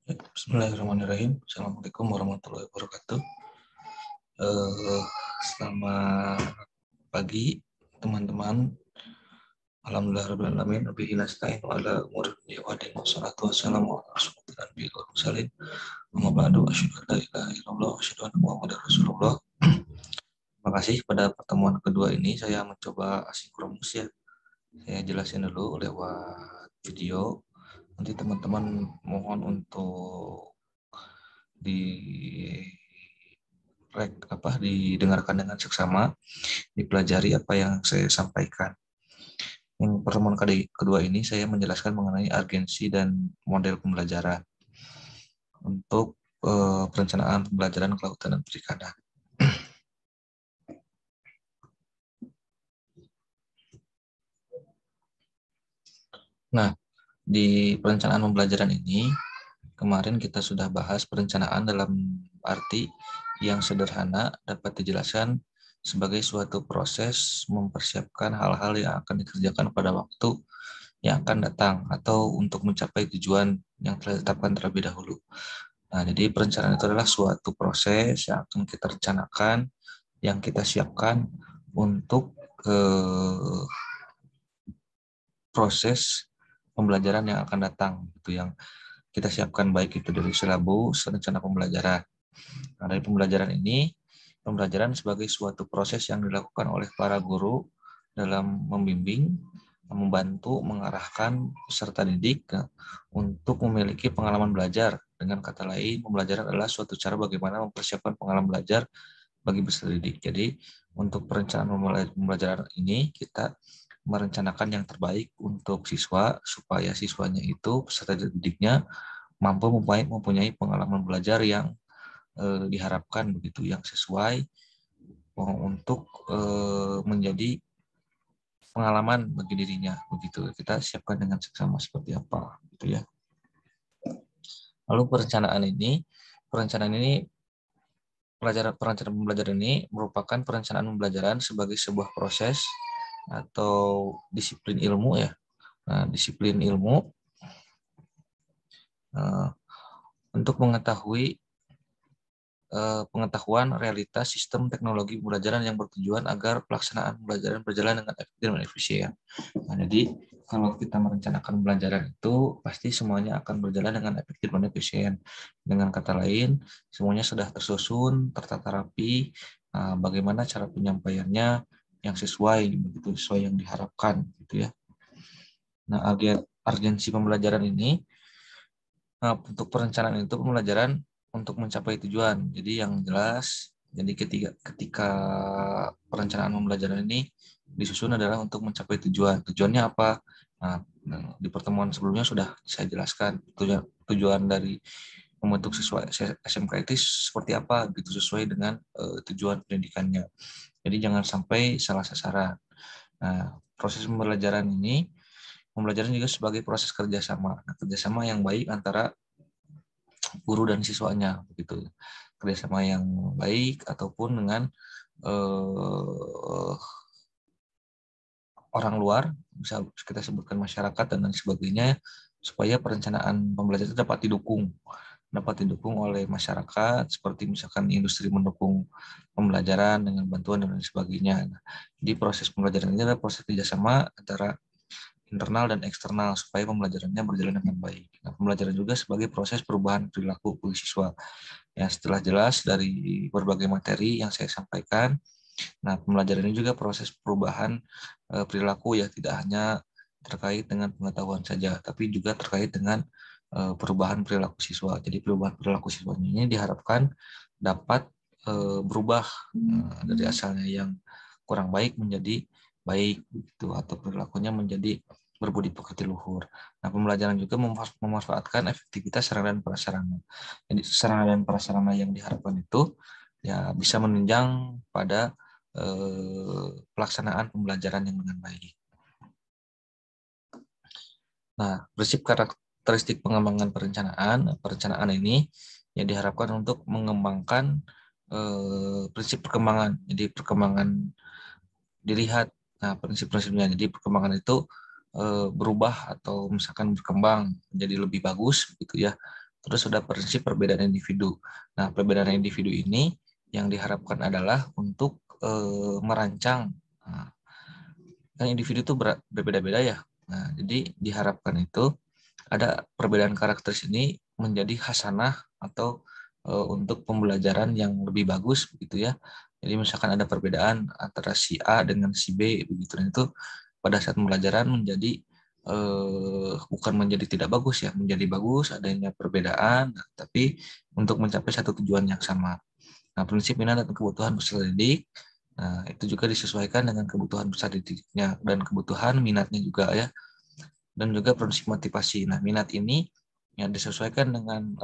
Bismillahirrahmanirrahim. Assalamualaikum warahmatullahi wabarakatuh. Selamat pagi teman-teman. Alhamdulillahirrahmanirrahim. Wabillahi nasta'in wa ala umuri dunya wa din. Wassalatu wassalamu ala rasulillah wal mursalin. Amma ba'du, asyhadu an la ilaha illallah wa asyhadu anna muhammadar rasulullah. Terima kasih. Pada pertemuan kedua ini saya mencoba asinkronus ya. Saya jelasin dulu lewat video. Nanti teman-teman mohon untuk didengarkan dengan seksama, dipelajari apa yang saya sampaikan. Yang pertemuan kedua ini saya menjelaskan mengenai urgensi dan model pembelajaran untuk perencanaan pembelajaran kelautan dan perikanan. Nah, di perencanaan pembelajaran ini kemarin kita sudah bahas perencanaan dalam arti yang sederhana dapat dijelaskan sebagai suatu proses mempersiapkan hal-hal yang akan dikerjakan pada waktu yang akan datang atau untuk mencapai tujuan yang telah ditetapkan terlebih dahulu. Nah, jadi perencanaan itu adalah suatu proses yang akan kita rencanakan, yang kita siapkan untuk proses pembelajaran yang akan datang, itu yang kita siapkan baik itu dari silabus, rencana pembelajaran. Nah, dari pembelajaran ini, pembelajaran sebagai suatu proses yang dilakukan oleh para guru dalam membimbing, membantu, mengarahkan peserta didik untuk memiliki pengalaman belajar. Dengan kata lain, pembelajaran adalah suatu cara bagaimana mempersiapkan pengalaman belajar bagi peserta didik. Jadi, untuk perencanaan pembelajaran ini, kita merencanakan yang terbaik untuk siswa, supaya siswanya itu, peserta didiknya, mampu mempunyai pengalaman belajar yang diharapkan begitu, yang sesuai untuk menjadi pengalaman bagi dirinya begitu. Kita siapkan dengan seksama seperti apa gitu ya. Lalu perencanaan ini perencanaan pembelajaran ini merupakan perencanaan pembelajaran sebagai sebuah proses atau disiplin ilmu ya. Nah, disiplin ilmu untuk mengetahui pengetahuan realitas sistem teknologi pembelajaran yang bertujuan agar pelaksanaan pembelajaran berjalan dengan efektif dan efisien. Nah, jadi kalau kita merencanakan pembelajaran itu pasti semuanya akan berjalan dengan efektif dan efisien. Dengan kata lain, semuanya sudah tersusun, tertata rapi, bagaimana cara penyampaiannya yang sesuai, begitu sesuai yang diharapkan, gitu ya. Nah, urgensi pembelajaran ini untuk perencanaan itu pembelajaran untuk mencapai tujuan. Jadi yang jelas, jadi ketika perencanaan pembelajaran ini disusun adalah untuk mencapai tujuan. Tujuannya apa? Nah, di pertemuan sebelumnya sudah saya jelaskan tujuan dari membentuk siswa SMK itu seperti apa, gitu sesuai dengan tujuan pendidikannya. Jadi jangan sampai salah sasaran. Nah, proses pembelajaran juga sebagai proses kerjasama. Nah, kerjasama yang baik antara guru dan siswanya begitu, kerjasama yang baik ataupun dengan orang luar, bisa kita sebutkan masyarakat dan lain sebagainya, supaya perencanaan pembelajaran dapat didukung oleh masyarakat, seperti misalkan industri mendukung pembelajaran dengan bantuan dan lain sebagainya. Nah, jadi proses pembelajaran ini adalah proses kerjasama antara internal dan eksternal supaya pembelajarannya berjalan dengan baik. Nah, pembelajaran juga sebagai proses perubahan perilaku bagi siswa. Ya, setelah jelas dari berbagai materi yang saya sampaikan, nah pembelajaran ini juga proses perubahan perilaku ya, tidak hanya terkait dengan pengetahuan saja, tapi juga terkait dengan perubahan perilaku siswa. Jadi perubahan perilaku siswa ini diharapkan dapat berubah dari asalnya yang kurang baik menjadi baik gitu, atau perilakunya menjadi berbudi pekerti luhur. Nah, pembelajaran juga memanfaatkan efektivitas sarana dan prasarana. Jadi sarana dan prasarana yang diharapkan itu ya bisa menunjang pada pelaksanaan pembelajaran yang dengan baik. Nah, prinsip karakteristik pengembangan perencanaan ini yang diharapkan untuk mengembangkan prinsip perkembangan. Jadi perkembangan dilihat, nah prinsip-prinsipnya. Jadi perkembangan itu berubah atau misalkan berkembang menjadi lebih bagus gitu ya, Terus sudah prinsip perbedaan individu. Nah, perbedaan individu ini yang diharapkan adalah untuk merancang. Nah, kan individu itu berbeda-beda ya. Nah, jadi diharapkan itu ada perbedaan karakteris ini menjadi hasanah atau untuk pembelajaran yang lebih bagus begitu ya. Jadi misalkan ada perbedaan antara si A dengan si B begitu, dan itu pada saat pembelajaran menjadi bukan menjadi tidak bagus ya, menjadi bagus adanya perbedaan, tapi untuk mencapai satu tujuan yang sama. Nah, prinsip minat dan kebutuhan peserta didik, nah, itu juga disesuaikan dengan kebutuhan peserta didiknya dan kebutuhan minatnya juga ya, dan juga prinsip motivasi. Nah, minat ini yang disesuaikan dengan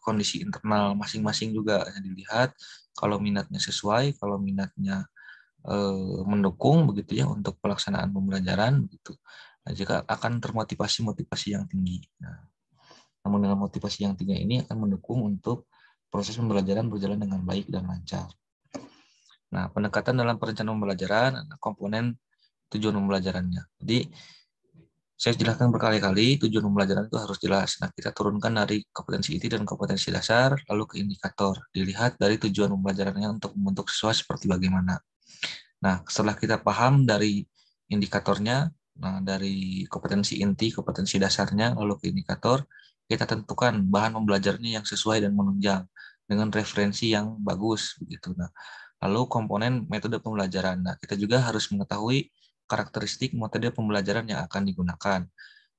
kondisi internal masing-masing juga yang dilihat. Kalau minatnya sesuai, kalau minatnya mendukung begitu ya untuk pelaksanaan pembelajaran begitu. Nah, jika akan termotivasi motivasi yang tinggi. Nah, namun dengan motivasi yang tinggi ini akan mendukung untuk proses pembelajaran berjalan dengan baik dan lancar. Nah, pendekatan dalam perencanaan pembelajaran, komponen tujuan pembelajarannya. Jadi, saya jelaskan berkali-kali, tujuan pembelajaran itu harus jelas. Nah, kita turunkan dari kompetensi inti dan kompetensi dasar, lalu ke indikator. Dilihat dari tujuan pembelajarannya untuk membentuk siswa seperti bagaimana. Nah, setelah kita paham dari indikatornya, nah dari kompetensi inti, kompetensi dasarnya, lalu ke indikator, kita tentukan bahan pembelajarannya yang sesuai dan menunjang dengan referensi yang bagus begitu. Nah, lalu komponen metode pembelajaran. Nah, kita juga harus mengetahui karakteristik metode pembelajaran yang akan digunakan.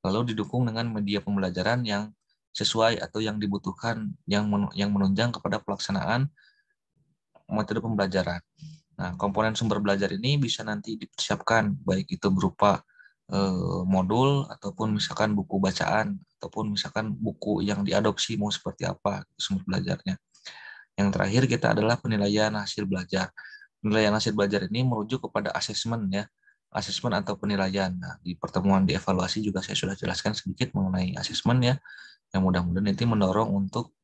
Lalu didukung dengan media pembelajaran yang sesuai atau yang dibutuhkan yang menunjang kepada pelaksanaan metode pembelajaran. Nah, komponen sumber belajar ini bisa nanti dipersiapkan, baik itu berupa modul, ataupun misalkan buku bacaan, ataupun misalkan buku yang diadopsi mau seperti apa sumber belajarnya. Yang terakhir kita adalah penilaian hasil belajar. Penilaian hasil belajar ini merujuk kepada asesmen ya, asesmen atau penilaian. Nah, di pertemuan di evaluasi juga saya sudah jelaskan sedikit mengenai asesmen ya, yang mudah-mudahan nanti mendorong untuk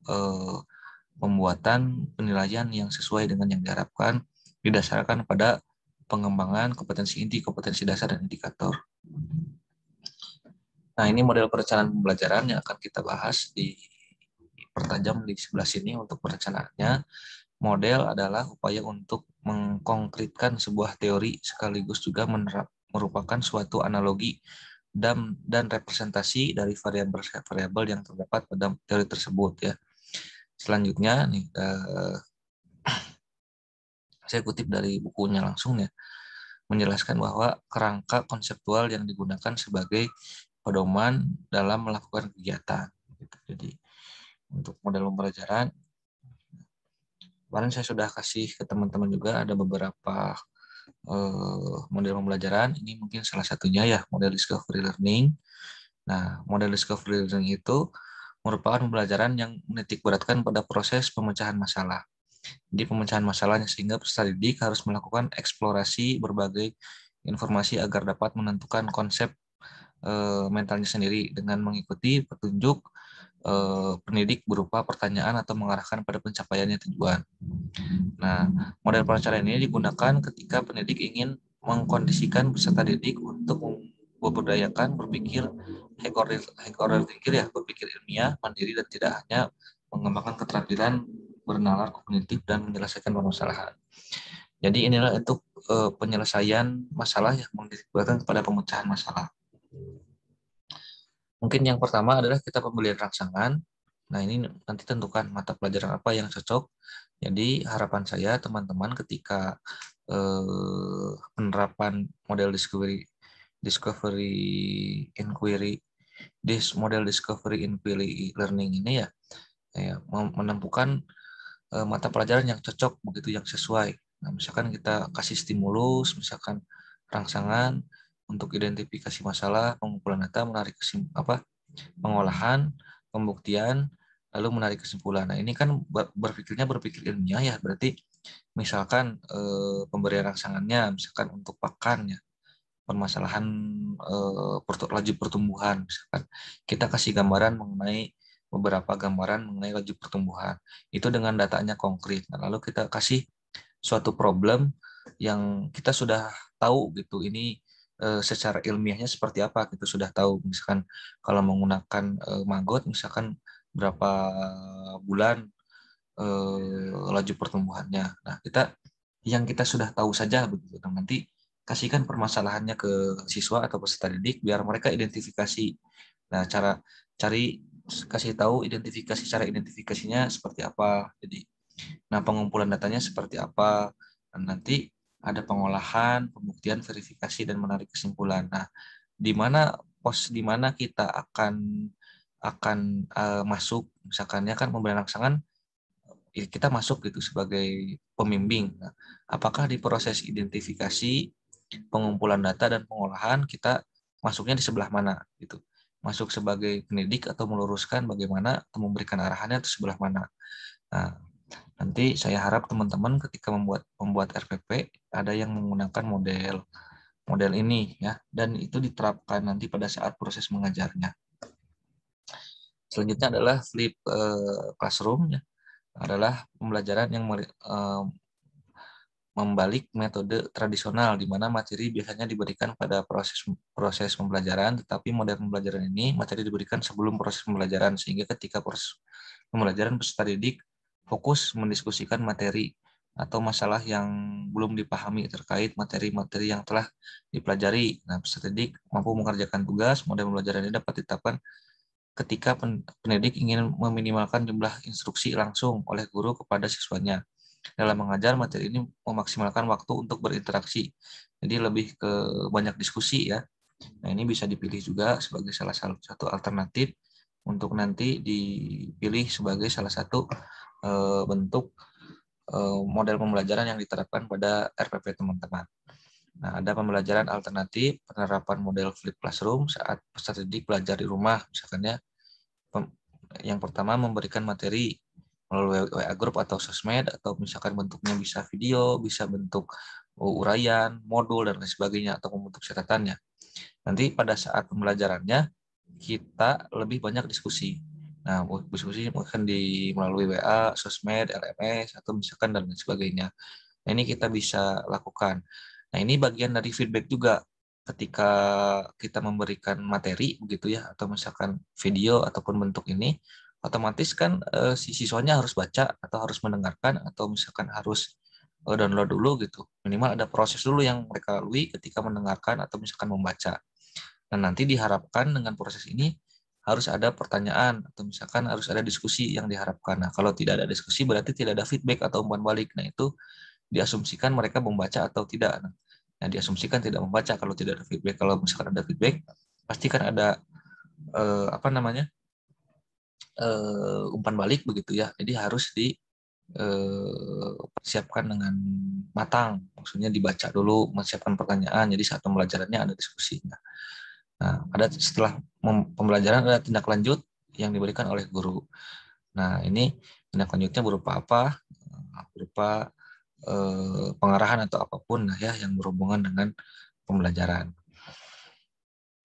pembuatan penilaian yang sesuai dengan yang diharapkan didasarkan pada pengembangan kompetensi inti, kompetensi dasar, dan indikator. Nah, ini model perencanaan pembelajaran yang akan kita bahas di pertajam di sebelah sini untuk perencanaannya. Model adalah upaya untuk mengkonkretkan sebuah teori sekaligus juga merupakan suatu analogi dan representasi dari variabel-variabel yang terdapat pada teori tersebut ya. Selanjutnya nih saya kutip dari bukunya langsung ya, menjelaskan bahwa kerangka konseptual yang digunakan sebagai pedoman dalam melakukan kegiatan. Jadi untuk model pembelajaran, kemarin saya sudah kasih ke teman-teman juga ada beberapa model pembelajaran. Ini mungkin salah satunya ya, model discovery learning. Nah, model discovery learning itu merupakan pembelajaran yang menitik beratkan pada proses pemecahan masalah. Jadi pemecahan masalahnya sehingga peserta didik harus melakukan eksplorasi berbagai informasi agar dapat menentukan konsep mentalnya sendiri dengan mengikuti petunjuk pendidik berupa pertanyaan atau mengarahkan pada pencapaiannya tujuan. Nah, model perencanaan ini digunakan ketika pendidik ingin mengkondisikan peserta didik untuk memberdayakan berpikir high order thinker ya, berpikir ilmiah, mandiri, dan tidak hanya mengembangkan keterampilan bernalar kognitif dan menyelesaikan permasalahan. Jadi inilah untuk penyelesaian masalah yang menitikberatkan kepada pemecahan masalah. Mungkin yang pertama adalah kita pembelian rangsangan. Nah, ini nanti tentukan mata pelajaran apa yang cocok. Jadi harapan saya teman-teman ketika penerapan model discovery inquiry model discovery inquiry learning ini ya menemukan mata pelajaran yang cocok begitu, yang sesuai. Nah, misalkan kita kasih stimulus, misalkan rangsangan untuk identifikasi masalah, pengumpulan data, menarik pengolahan, pembuktian, lalu menarik kesimpulan. Nah, ini kan berpikir ilmiah ya, berarti misalkan pemberian rangsangannya, misalkan untuk pakan ya, permasalahan laju pertumbuhan, misalkan kita kasih gambaran mengenai beberapa gambaran mengenai laju pertumbuhan itu dengan datanya konkret. Nah, lalu kita kasih suatu problem yang kita sudah tahu gitu, ini secara ilmiahnya seperti apa kita sudah tahu. Misalkan kalau menggunakan maggot, misalkan berapa bulan laju pertumbuhannya. Nah, yang kita sudah tahu saja begitu. Nah, nanti kasihkan permasalahannya ke siswa atau peserta didik biar mereka identifikasi. Nah, kasih tahu cara identifikasinya seperti apa. Jadi, nah pengumpulan datanya seperti apa. Dan nanti ada pengolahan, pembuktian, verifikasi dan menarik kesimpulan. Nah, di mana kita akan masuk misalkannya kan pemberian rangsangan kita masuk gitu sebagai pembimbing. Nah, apakah di proses identifikasi, pengumpulan data dan pengolahan kita masuknya di sebelah mana gitu? Masuk sebagai pendidik atau meluruskan bagaimana atau memberikan arahannya itu sebelah mana? Nah, nanti saya harap teman-teman ketika membuat RPP ada yang menggunakan model ini ya dan itu diterapkan nanti pada saat proses mengajarnya. Selanjutnya adalah flip classroom ya. Adalah pembelajaran yang membalik metode tradisional di mana materi biasanya diberikan pada proses pembelajaran, tetapi model pembelajaran ini materi diberikan sebelum proses pembelajaran sehingga ketika proses pembelajaran peserta didik fokus mendiskusikan materi atau masalah yang belum dipahami terkait materi-materi yang telah dipelajari. Nah, peserta didik mampu mengerjakan tugas, model pembelajaran ini dapat ditetapkan ketika pendidik ingin meminimalkan jumlah instruksi langsung oleh guru kepada siswanya. Dalam mengajar, materi ini memaksimalkan waktu untuk berinteraksi. Jadi lebih ke banyak diskusi ya. Nah, ini bisa dipilih juga sebagai salah satu alternatif untuk nanti dipilih sebagai salah satu bentuk model pembelajaran yang diterapkan pada RPP teman-teman. Nah, ada pembelajaran alternatif penerapan model flip classroom saat peserta didik belajar di rumah. Misalkan ya, yang pertama memberikan materi melalui WA group atau sosmed, atau misalkan bentuknya bisa video, bisa bentuk uraian, modul, dan lain sebagainya, atau membentuk catatannya. Nanti pada saat pembelajarannya, kita lebih banyak diskusi. Nah, diskusi mungkin melalui WA, sosmed, LMS, atau misalkan dan lain sebagainya. Nah, ini kita bisa lakukan. Nah, ini bagian dari feedback juga ketika kita memberikan materi begitu ya, atau misalkan video ataupun bentuk ini, otomatis kan si siswanya harus baca atau harus mendengarkan atau misalkan harus download dulu gitu. Minimal ada proses dulu yang mereka lalui ketika mendengarkan atau misalkan membaca. Dan nanti diharapkan dengan proses ini harus ada pertanyaan atau misalkan harus ada diskusi yang diharapkan. Nah, kalau tidak ada diskusi berarti tidak ada feedback atau umpan balik. Nah, itu diasumsikan mereka membaca atau tidak. Nah, diasumsikan tidak membaca kalau tidak ada feedback. Kalau misalkan ada feedback, pasti kan ada umpan balik begitu ya. Jadi harus dipersiapkan dengan matang. Maksudnya dibaca dulu, menyiapkan pertanyaan. Jadi saat pembelajarannya ada diskusinya. Nah, setelah pembelajaran ada tindak lanjut yang diberikan oleh guru. Nah, ini tindak lanjutnya berupa apa? Berupa pengarahan atau apapun ya yang berhubungan dengan pembelajaran.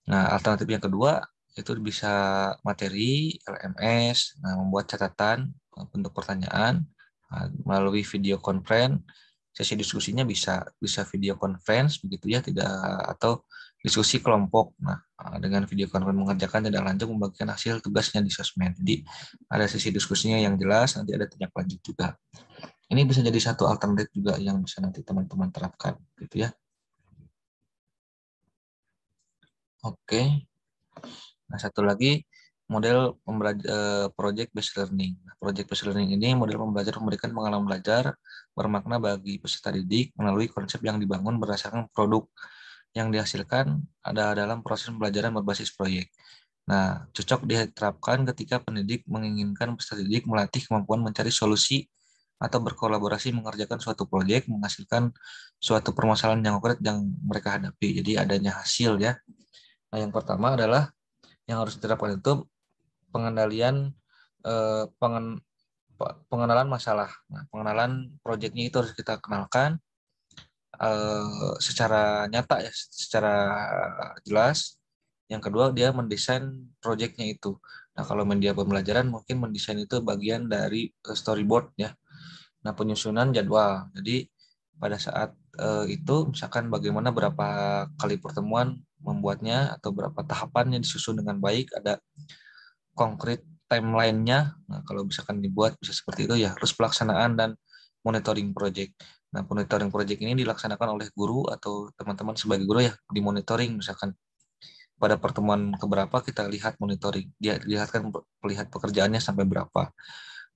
Nah, alternatif yang kedua itu bisa materi, LMS, membuat catatan bentuk pertanyaan melalui video conference. Sesi diskusinya bisa video conference begitu ya, tidak atau diskusi kelompok. Nah, dengan video conference mengerjakan tidak lanjut membagikan hasil tugasnya di sosmed. Jadi ada sesi diskusinya yang jelas, nanti ada tindak lanjut juga. Ini bisa jadi satu alternatif juga yang bisa nanti teman-teman terapkan gitu ya. Oke. Nah, satu lagi model project based learning. Project based learning ini model pembelajaran memberikan pengalaman belajar bermakna bagi peserta didik melalui konsep yang dibangun berdasarkan produk yang dihasilkan ada dalam proses pembelajaran berbasis proyek. Nah, cocok diterapkan ketika pendidik menginginkan peserta didik melatih kemampuan mencari solusi atau berkolaborasi mengerjakan suatu proyek menghasilkan suatu permasalahan yang konkret yang mereka hadapi. Jadi adanya hasil ya. Nah, yang pertama adalah yang harus diterapkan itu pengendalian pengenalan masalah. Nah, pengenalan proyeknya itu harus kita kenalkan secara nyata ya, secara jelas. Yang kedua dia mendesain proyeknya itu. Nah, kalau media pembelajaran mungkin mendesain itu bagian dari storyboard ya. Nah, penyusunan jadwal. Jadi pada saat itu misalkan bagaimana berapa kali pertemuan membuatnya atau berapa tahapannya disusun dengan baik, ada konkret timeline-nya, nah, kalau misalkan dibuat bisa seperti itu ya. Terus pelaksanaan dan monitoring project. Nah, monitoring project ini dilaksanakan oleh guru atau teman-teman sebagai guru ya, dimonitoring misalkan pada pertemuan keberapa kita lihat monitoring, dia lihatkan melihat pekerjaannya sampai berapa.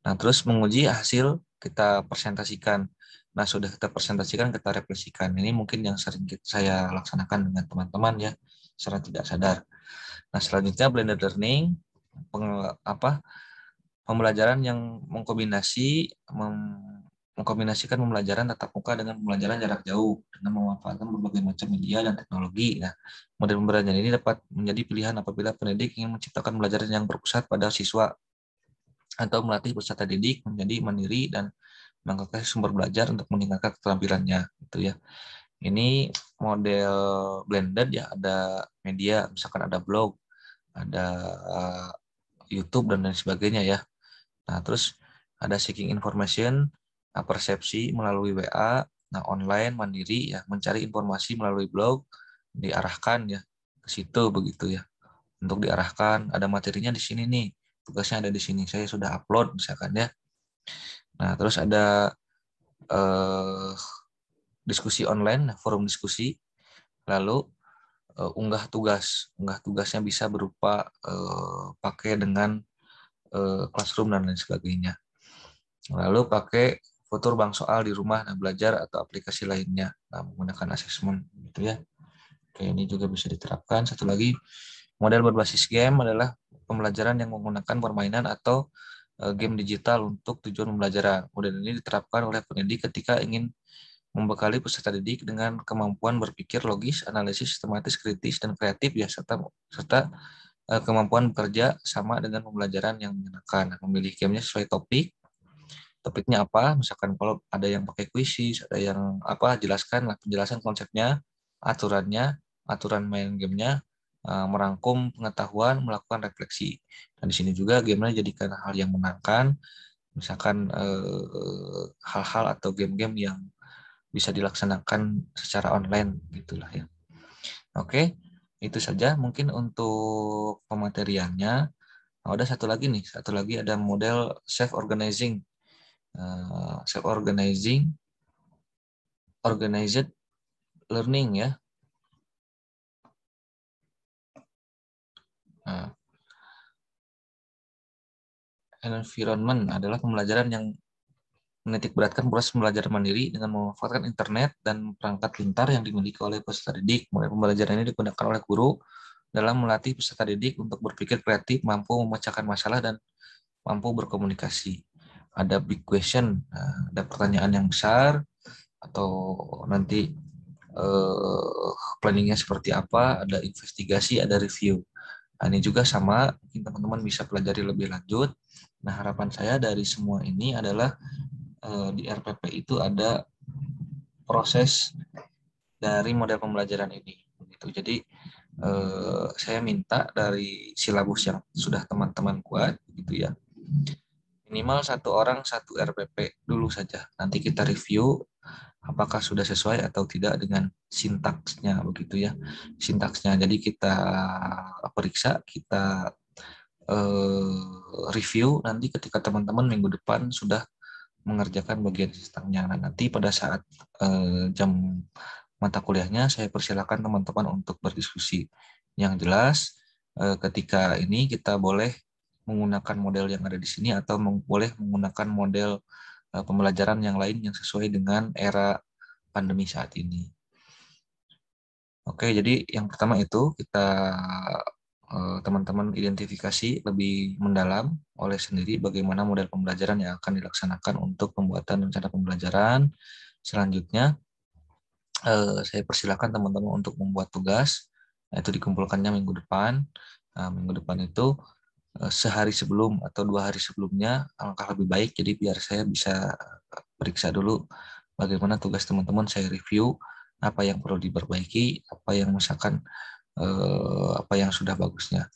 Nah, terus menguji hasil kita presentasikan. Nah, sudah kita presentasikan, kita refleksikan. Ini mungkin yang sering saya laksanakan dengan teman-teman ya, secara tidak sadar. Nah, selanjutnya blended learning, pembelajaran yang mengkombinasikan pembelajaran tatap muka dengan pembelajaran jarak jauh dengan memanfaatkan berbagai macam media dan teknologi. Nah, model pembelajaran ini dapat menjadi pilihan apabila pendidik ingin menciptakan pembelajaran yang berpusat pada siswa atau melatih peserta didik menjadi mandiri dan mengakses sumber belajar untuk meningkatkan keterampilannya gitu ya. Ini model blended ya, ada media misalkan ada blog, ada YouTube dan lain sebagainya ya. Nah, terus ada seeking information, persepsi melalui WA, nah online mandiri ya, mencari informasi melalui blog, diarahkan ya ke situ begitu ya. Untuk diarahkan ada materinya di sini nih, tugasnya ada di sini, saya sudah upload misalkan ya. Nah, terus ada eh, diskusi online, forum diskusi, lalu unggah tugasnya bisa berupa pakai dengan classroom dan lain sebagainya. Lalu pakai futur bank soal di rumah dan belajar atau aplikasi lainnya menggunakan asesmen gitu ya. Oke, ini juga bisa diterapkan. Satu lagi model berbasis game adalah pembelajaran yang menggunakan permainan atau game digital untuk tujuan pembelajaran. Model ini diterapkan oleh pendidik ketika ingin membekali peserta didik dengan kemampuan berpikir logis, analisis sistematis, kritis, dan kreatif ya, serta kemampuan bekerja sama dengan pembelajaran yang menyenangkan. Memilih gamenya sesuai topiknya apa, misalkan kalau ada yang pakai kuisis, ada yang apa, jelaskan lah penjelasan konsepnya, aturan main gamenya, merangkum pengetahuan, melakukan refleksi. Dan di sini juga gamenya jadikan hal yang menyenangkan, misalkan hal-hal atau game-game yang bisa dilaksanakan secara online gitulah ya. Oke, itu saja mungkin untuk pemateriannya. Nah, ada satu lagi ada model self organizing, self organizing, organized learning ya. Nah, environment adalah pembelajaran yang menitik beratkan proses pembelajaran mandiri dengan memanfaatkan internet dan perangkat pintar yang dimiliki oleh peserta didik. Model pembelajaran ini digunakan oleh guru dalam melatih peserta didik untuk berpikir kreatif, mampu memecahkan masalah, dan mampu berkomunikasi. Ada big question, ada pertanyaan yang besar, atau nanti planningnya seperti apa, ada investigasi, ada review. Nah, ini juga sama, mungkin teman-teman bisa pelajari lebih lanjut. Nah, harapan saya dari semua ini adalah di RPP itu ada proses dari model pembelajaran ini. Jadi saya minta dari silabus yang sudah teman-teman buat, gitu ya, minimal satu orang satu RPP dulu saja. Nanti kita review apakah sudah sesuai atau tidak dengan sintaksnya begitu ya. Sintaksnya. Jadi kita periksa, kita review nanti ketika teman-teman minggu depan sudah mengerjakan bagian sintaksnya. Nah, nanti pada saat jam mata kuliahnya saya persilakan teman-teman untuk berdiskusi. Yang jelas ketika ini kita boleh menggunakan model yang ada di sini atau boleh menggunakan model pembelajaran yang lain yang sesuai dengan era pandemi saat ini. Oke, jadi yang pertama itu kita teman-teman identifikasi lebih mendalam oleh sendiri bagaimana model pembelajaran yang akan dilaksanakan untuk pembuatan rencana pembelajaran. Selanjutnya, saya persilakan teman-teman untuk membuat tugas, itu dikumpulkannya minggu depan. Nah, minggu depan itu sehari sebelum atau 2 hari sebelumnya, alangkah lebih baik. Jadi biar saya bisa periksa dulu bagaimana tugas teman-teman, saya review apa yang perlu diperbaiki, apa yang misalkan apa yang sudah bagusnya.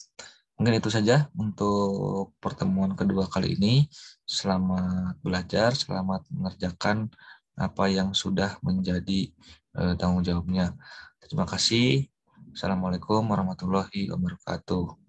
Mungkin itu saja untuk pertemuan kedua kali ini. Selamat belajar, selamat mengerjakan apa yang sudah menjadi tanggung jawabnya. Terima kasih. Assalamualaikum warahmatullahi wabarakatuh.